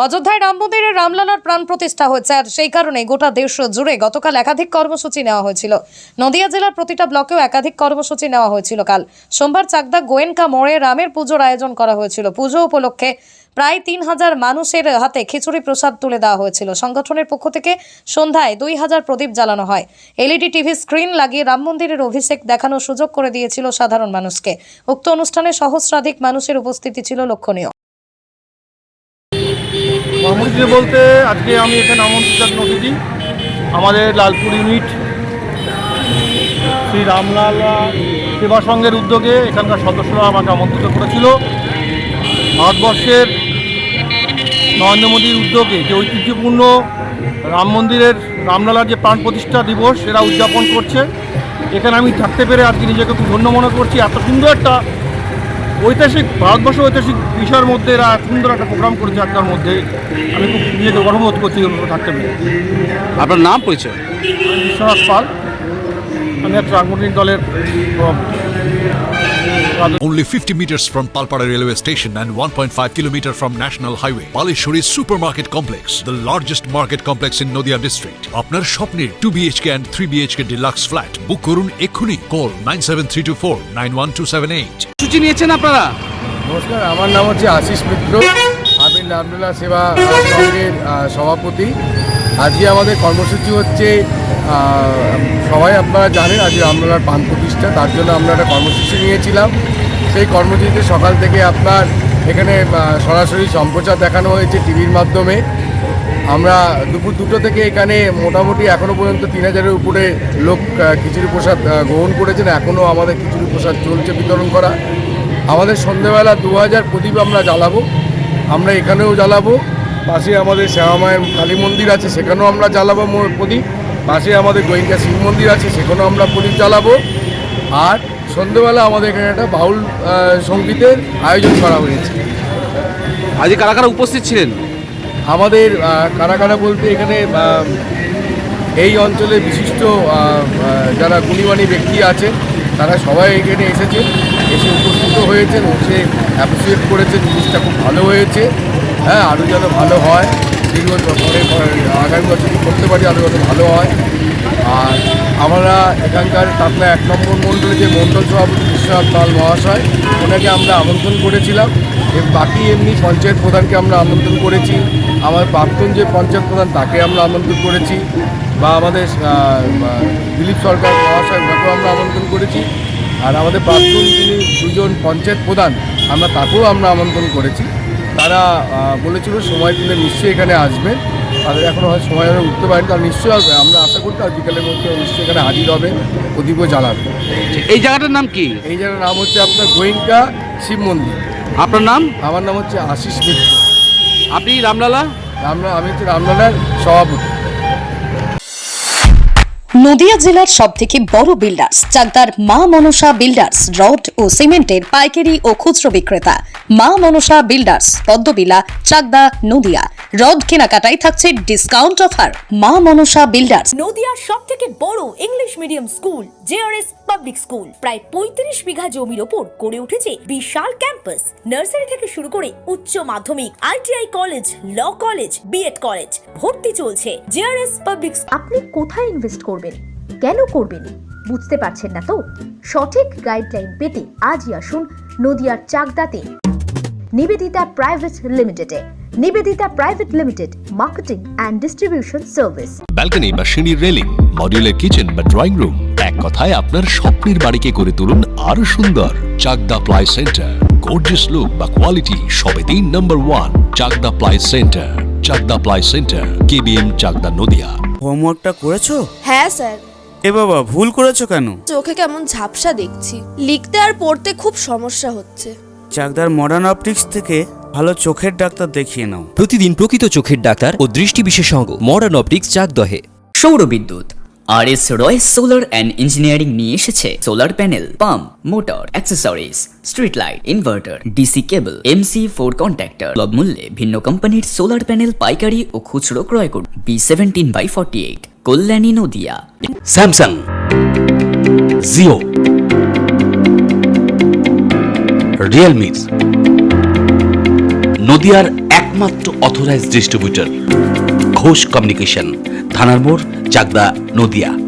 অযোধ্যায় রাম মন্দিরে রামলালার প্রাণ প্রতিষ্ঠা হয়েছে আর সেই কারণে গোটা দেশ জুড়ে গতকাল একাধিক কর্মসূচি নেওয়া হয়েছিল। নদিয়া জেলার প্রতিটা ব্লকেও একাধিক কর্মসূচি নেওয়া হয়েছিল। কাল সোমবার চাকদা গোয়েনকা মোড়ে রামের পুজোর আয়োজন করা হয়েছিল। পুজো উপলক্ষে প্রায় 3000 মানুষের হাতে খিচুড়ি প্রসাদ তুলে দেওয়া হয়েছিল। সংগঠনের পক্ষ থেকে সন্ধ্যায় 2000 প্রদীপ জ্বালানো হয়। এলইডি টিভি স্ক্রিন লাগিয়ে রাম মন্দিরের অভিষেক দেখানোর সুযোগ করে দিয়েছিল সাধারণ মানুষকে। উক্ত অনুষ্ঠানে সহস্রাধিক মানুষের উপস্থিতি ছিল লক্ষণীয়। কর্মসূচি বলতে আজকে আমি এখানে আমন্ত্রিত অতিথি আমাদের লালপুর ইউনিট শ্রী রামলালা সেবা সংঘের উদ্যোগে এখানকার সদস্যরা আমাকে আমন্ত্রিত করেছিল। ভারতবর্ষের নরেন্দ্র মোদীর উদ্যোগে যে ঐতিহ্যপূর্ণ রাম মন্দিরের রামলালার যে প্রাণ প্রতিষ্ঠা দিবস সেটা উদযাপন করছে। এখানে আমি থাকতে পেরে আজকে নিজেকে খুব ধন্য মনে করছি। এত সুন্দর একটা ঐতিহাসিক ভারতবর্ষের ঐতিহাসিক বিষয়ের মধ্যে এরা সুন্দর একটা প্রোগ্রাম করেছে। একটার মধ্যে আমি খুব নিজেকে গর্ববোধ করছি থাকতে পেরে। আপনার নাম পরিচয়? বিশ্বনাথ পাল, আমি একটা রাজনৈতিক দলের Only 50 meters from Palpara railway station and 1.5 kilometer from National Highway, Palishuri Supermarket Complex, the largest market complex in Nodia district. আপনার স্বপ্নের 2 BHK and 3 BHK deluxe flat বুক করুন এক্ষুনি। কল 9732491278। সূচি নিয়েছেন আপনারা? নমস্কার, আমার নাম হচ্ছে আশিস মিত্র। আমি রামলালা সেবা সংঘের সভাপতি। আজকে আমাদের কর্মসূচি হচ্ছে, সবাই আপনারা জানেন আজকে রামলালার প্রাণ প্রতিষ্ঠা, তার জন্য আমরা একটা কর্মসূচি নিয়েছিলাম। সেই কর্মসূচিতে সকাল থেকে আপনার এখানে সরাসরি সম্প্রচার দেখানো হয়েছে টিভির মাধ্যমে। আমরা দুপুর 2টো থেকে এখানে মোটামুটি এখনও পর্যন্ত 3000-এর উপরে লোক খিচুড়ি প্রসাদ গ্রহণ করেছেন। এখনও আমাদের খিচুড়ি প্রসাদ চলছে বিতরণ করা। আমাদের সন্ধ্যেবেলা 2000 প্রদীপ আমরা জ্বালাবো, আমরা এখানেও জ্বালাবো। পাশে আমাদের শ্যামামায়ের কালী মন্দির আছে, সেখানেও আমরা জ্বালাবো প্রদীপ। পাশে আমাদের গোয়েঙ্কা শিব মন্দির আছে, সেখানেও আমরা প্রদীপ জ্বালাবো। আর সন্ধ্যেবেলা আমাদের এখানে একটা বাউল সঙ্গীতের আয়োজন করা হয়েছে। আজকে কারা কারা উপস্থিত ছিলেন? আমাদের কারা কারা বলতে এখানে এই অঞ্চলে বিশিষ্ট যারা গুণীমানী ব্যক্তি আছেন তারা সবাই এখানে এসেছেন, এসে উপস্থিত হয়েছেন, এসে অ্যাপ্রিসিয়েট করেছেন। জিনিসটা খুব ভালো হয়েছে। হ্যাঁ, আরও যেন ভালো হয়, দীর্ঘ পরে আগামী বছর করতে পারি আরও যেন ভালো হয়। আর আমরা এখানকার আপনার 1 নম্বর মণ্ডলে যে মণ্ডল সভাপতি বিশ্বনাথ পাল মহাশয়, ওনাকে আমরা আমন্ত্রণ করেছিলাম। বাকি এমনি পঞ্চায়েত প্রধানকে আমরা আমন্ত্রণ করেছি, আমার প্রাক্তন যে পঞ্চায়েত প্রধান তাকে আমরা আমন্ত্রণ করেছি, বা আমাদের দিলীপ সরকার মহাশয় ওনাকেও আমরা আমন্ত্রণ করেছি। আর আমাদের প্রাক্তন যিনি 2জন পঞ্চায়েত প্রধান আমরা তাকেও আমরা আমন্ত্রণ করেছি। তারা বলেছিল সময় পেলে নিশ্চয়ই এখানে আসবেন। তাদের এখনও হয় সময় হয়ে উঠতে পারেন, তারা নিশ্চয়ই আসবে। আমরা আশা করতে আর বিকেলের মধ্যে নিশ্চয়ই এখানে হাজির হবে, প্রদীপও জ্বালাবে। এই জায়গাটার নাম কি? এই জায়গার নাম হচ্ছে আপনার গোয়েঙ্কা শিব মন্দির। আপনার নাম? আমার নাম হচ্ছে আশিস মিত্র। আপনি রামলালা? আমি হচ্ছে রামলালার সভাপতি। নদিয়া জেলার সবথেকে বড় বিল্ডার্স চাকদার মা মনসা বিল্ডার্স রড ও সিমেন্টের পাইকারি ও খুচরো বিক্রেতা। মা মনসা বিল্ডার্স, পদ্মবিলা, চাকদা, নদিয়া। রড কেনাকাটায় থাকছে ডিসকাউন্ট অফার। মা মনসা বিল্ডার্স। নদিয়ার সবথেকে বড় English medium school JRS public school, প্রায় 35 বিঘা জমির ওপর গড়ে উঠেছে বিশাল ক্যাম্পাস। নার্সারি থেকে শুরু করে উচ্চ মাধ্যমিক, ITI college, law college, B Ed college, ভর্তি চলছে। JRS public. আপনি কোথায় ইনভেস্ট করবেন, কেন করবেন বুঝতে পারছেন না তো? সঠিক গাইডলাইন পেতে আজই আসুন নদিয়ার চাকদাতে নিবেদিতা প্রাইভেট লিমিটেডে। Nivedita private limited, marketing and distribution service. Balcony বা সিঁড়ির রেলিং, মডিউলার কিচেন বা ড্রয়িং রুম, এক কথায় আপনার স্বপ্নের বাড়িকে করে তুলুন আরো সুন্দর। Chakdah ply centre, gorgeous look বা কোয়ালিটি সবেতেই number 1। Chakdah ply centre, Chakdah ply centre, KBM, Chakdah, Nadia. হোমওয়ার্কটা করেছো? হ্যাঁ স্যার। এ বাবা, ভুল করেছো কেন? চোখে কেমন ঝাপসা দেখছি, লিখতে আর পড়তে খুব সমস্যা হচ্ছে। চাকদার মডার্ন অপটিক্স থেকে ভালো চোখের ডাক্তার দেখিয়ে নাও। প্রতিদিন প্রকৃত চোখের ডাক্তার ও দৃষ্টি বিশেষজ্ঞ মডার্ন অপটিক্স চাকদহে। সৌর বিদ্যুৎ RS Royce solar and engineering নিয়ে এসেছে solar panel, pump, motor, accessories, street light, inverter, DC কেবল, MC4 কন্ট্যাক্টর। সুলভ মূল্যে ভিন্ন কোম্পানির সোলার প্যানেল পাইকারি ও খুচরো ক্রয় করুন। B17/48, Kalyani, Nadia. Samsung, Jio, Realme, নদিয়ার একমাত্র অথরাইজড ডিস্ট্রিবিউটর ঘোষ কমিউনিকেশন, থানার মোড়, চাকদা, নদিয়া।